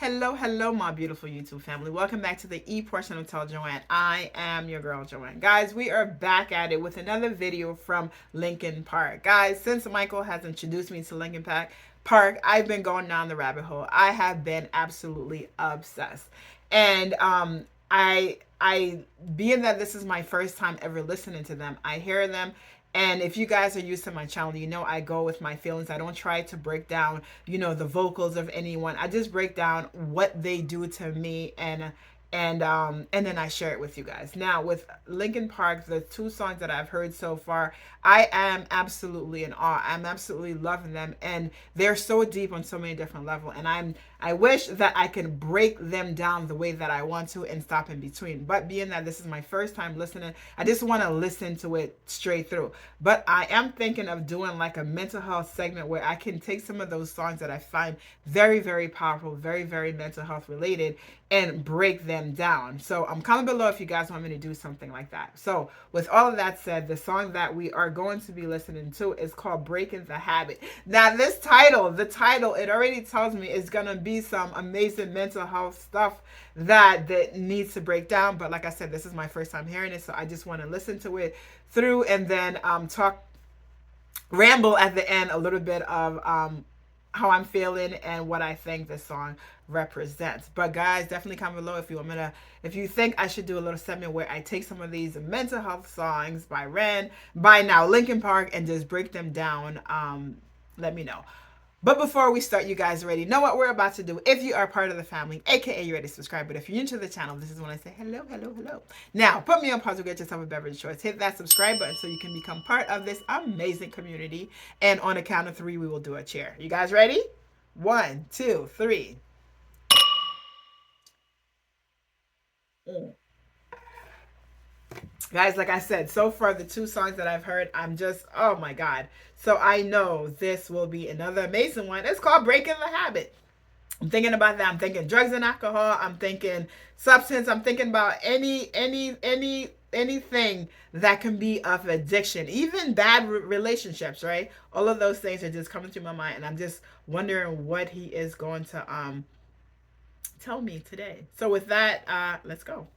Hello, my beautiful YouTube family. Welcome back to the E portion of T.E.L.L Joanne. I am your girl, Joanne. Guys, we are back at it with another video from Linkin Park. Guys, since Michael has introduced me to Linkin Park, I've been going down the rabbit hole. I have been absolutely obsessed. And I being that this is my first time ever listening to them, I hear them. And if you guys are used to my channel, you know I go with my feelings. I don't try to break down, the vocals of anyone. I just break down what they do to me, and then I share it with you guys. Now, with Linkin Park, the two songs that I've heard so far, I am absolutely in awe. I'm absolutely loving them, and they're so deep on so many different levels. And I wish that I could break them down the way that I want to and stop in between. But being that this is my first time listening, I just want to listen to it straight through. But I am thinking of doing like a mental health segment where I can take some of those songs that I find very, very powerful, very, very mental health related, and break them down. So comment below if you guys want me to do something like that. So with all of that said, the song that we are going to be listening to is called Breaking the Habit. Now this title, it already tells me it's gonna be some amazing mental health stuff that needs to break down. But like I said, this is my first time hearing it, so I just want to listen to it through and then ramble at the end a little bit of how I'm feeling and what I think this song represents. But guys, definitely comment below if you think I should do a little segment where I take some of these mental health songs by Linkin Park, and just break them down. Let me know. But before we start, you guys already know what we're about to do. If you are part of the family, aka you're ready to subscribe. But if you're new to the channel, this is when I say hello. Now, put me on pause, get yourself a beverage choice. Hit that subscribe button so you can become part of this amazing community. And on a count of 3, we will do a cheer. You guys ready? 1, 2, 3. Guys, like I said, so far the two songs that I've heard, I'm just, oh my God. So I know this will be another amazing one. It's called Breaking the Habit. I'm thinking about that. I'm thinking drugs and alcohol. I'm thinking substance. I'm thinking about anything that can be of addiction, even bad relationships, right? All of those things are just coming through my mind, and I'm just wondering what he is going to tell me today. So with that, let's go.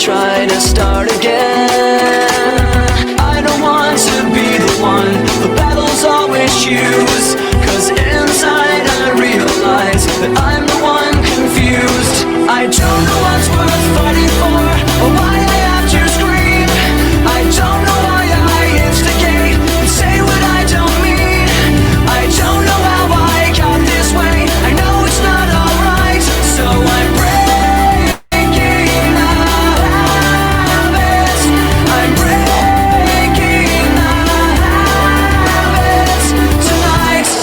Try to start again. I don't want to be the one the battles always choose, 'cause inside I realize that I'm the one confused. I don't know what's worth fighting for, or why I have to scream. I don't know why I instigate and say what I don't mean. I don't know how I got this way. I know it's not alright, so I'm tonight.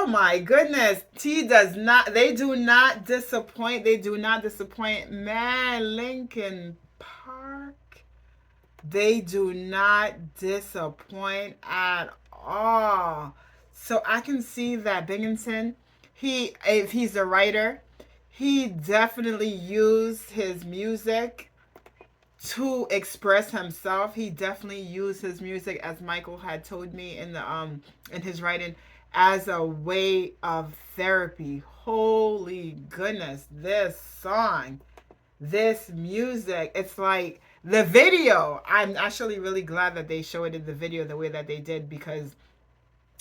my goodness. T does not, they do not disappoint. They do not disappoint. Man, Linkin Park, they do not disappoint at all. So I can see that Binghamton, if he's a writer, he definitely used his music to express himself. He definitely used his music, as Michael had told me in his writing, as a way of therapy. Holy goodness, this song, this music, it's like the video. I'm actually really glad that they showed it, the video, the way that they did, because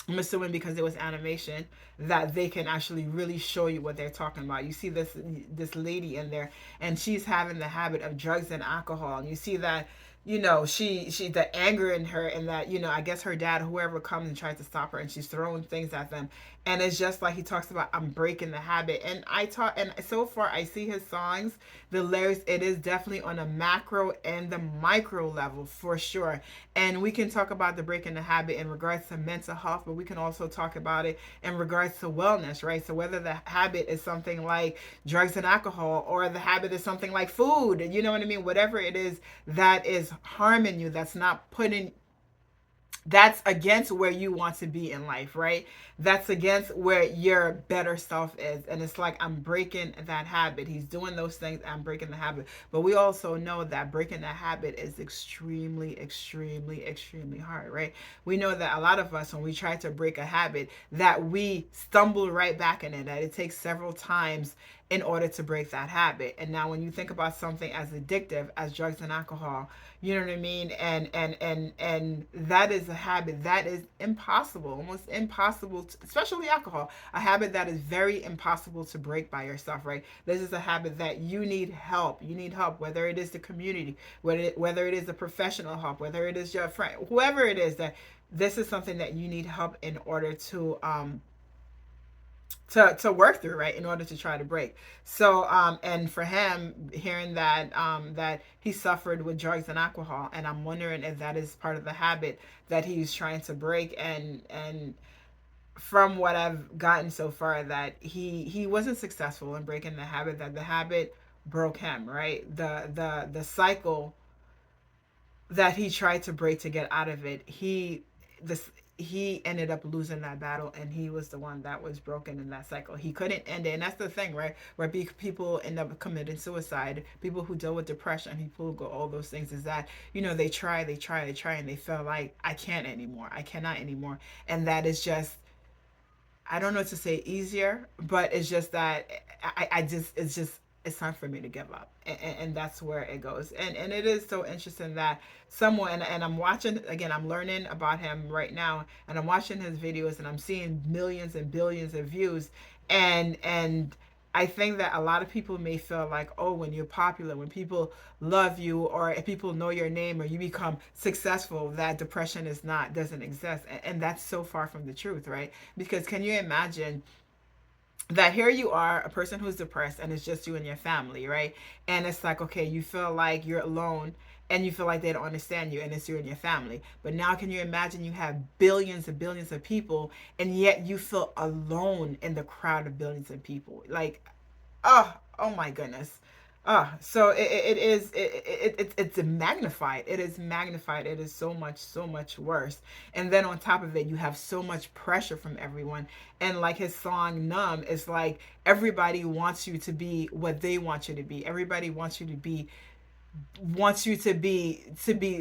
I'm assuming because it was animation, that they can actually really show you what they're talking about. You see this lady in there, and she's having the habit of drugs and alcohol, and you see that, she the anger in her, and that, I guess her dad, whoever comes and tries to stop her, and she's throwing things at them. And it's just like he talks about, I'm breaking the habit. And and so far I see his songs, the lyrics, it is definitely on a macro and the micro level for sure. And we can talk about the breaking the habit in regards to mental health, but we can also talk about it in regards to wellness, right? So whether the habit is something like drugs and alcohol, or the habit is something like food, you know what I mean? Whatever it is that is harming you, that's against where you want to be in life, right? That's against where your better self is. And it's like, I'm breaking that habit. He's doing those things, I'm breaking the habit. But we also know that breaking that habit is extremely, extremely, extremely hard, right? We know that a lot of us, when we try to break a habit, that we stumble right back in it, that it takes several times in order to break that habit. And now when you think about something as addictive as drugs and alcohol, you know what I mean? And that is a habit that is impossible, almost impossible, especially alcohol, a habit that is very impossible to break by yourself, right? This is a habit that you need help. You need help, whether it is the community, whether it is the professional help, whether it is your friend, whoever it is, that this is something that you need help in order to work through, right, in order to try to break. So and for him, hearing that that he suffered with drugs and alcohol, and I'm wondering if that is part of the habit that he's trying to break. And from what I've gotten so far, that he wasn't successful in breaking the habit, that the habit broke him, right? The cycle that he tried to break to get out of it, this he ended up losing that battle, and he was the one that was broken in that cycle. He couldn't end it. And that's the thing, right? Where people end up committing suicide, people who deal with depression, people who go all those things, is that, they try, and they feel like, I can't anymore, I cannot anymore. And that is just, I don't know what to say, easier, but it's just that it's time for me to give up. And that's where it goes. And it is so interesting that someone, and I'm watching, again, I'm learning about him right now, and I'm watching his videos, and I'm seeing millions and billions of views. And I think that a lot of people may feel like, oh, when you're popular, when people love you, or if people know your name, or you become successful, that depression doesn't exist. And that's so far from the truth, right? Because can you imagine that here you are, a person who's depressed, and it's just you and your family, right? And it's like, okay, you feel like you're alone, and you feel like they don't understand you, and it's you and your family. But now can you imagine, you have billions and billions of people, and yet you feel alone in the crowd of billions of people? Like, oh my goodness. So it is, it's magnified. It is magnified. It is so much worse. And then on top of it, you have so much pressure from everyone. And like his song Numb, is like, everybody wants you to be what they want you to be. Everybody wants you to be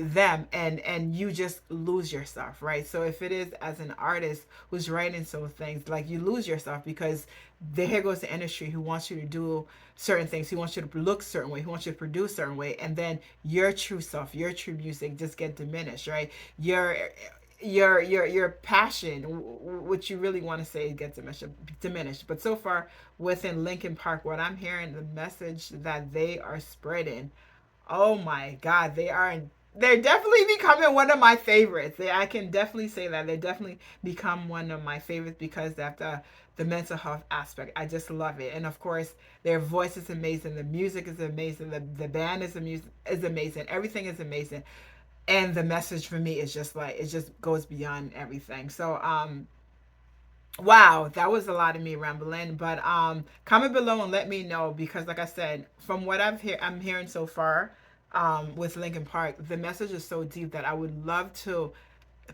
them, and you just lose yourself, right? So if it is as an artist who's writing so things, like, you lose yourself, because here goes the industry who wants you to do certain things, who wants you to look certain way, who wants you to produce certain way, and then your true self, your true music just get diminished, right? Your passion, what you really want to say, gets diminished. But so far within Linkin Park, what I'm hearing, the message that they are spreading, oh my God, they're definitely becoming one of my favorites. I can definitely say that they definitely become one of my favorites, because that the mental health aspect, I just love it. And of course, their voice is amazing, the music is amazing, the band is amazing, everything is amazing. And the message for me is just like, it just goes beyond everything. So Wow, that was a lot of me rambling, but comment below and let me know, because like I said, from what I'm hearing so far with Linkin Park, the message is so deep that I would love to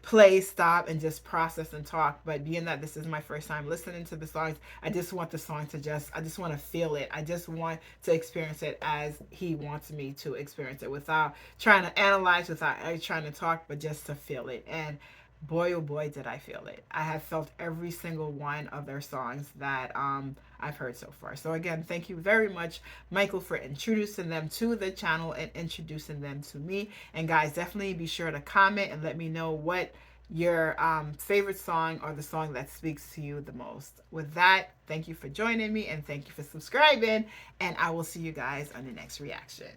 play, stop, and just process and talk. But being that this is my first time listening to the songs, I just want the song to I just want to feel it. I just want to experience it as he wants me to experience it, without trying to analyze, without trying to talk, but just to feel it. And boy, oh boy, did I feel it. I have felt every single one of their songs that I've heard so far. So again, thank you very much, Michael, for introducing them to the channel and introducing them to me. And guys, definitely be sure to comment and let me know what your favorite song, or the song that speaks to you the most. With that, thank you for joining me, and thank you for subscribing, and I will see you guys on the next reaction.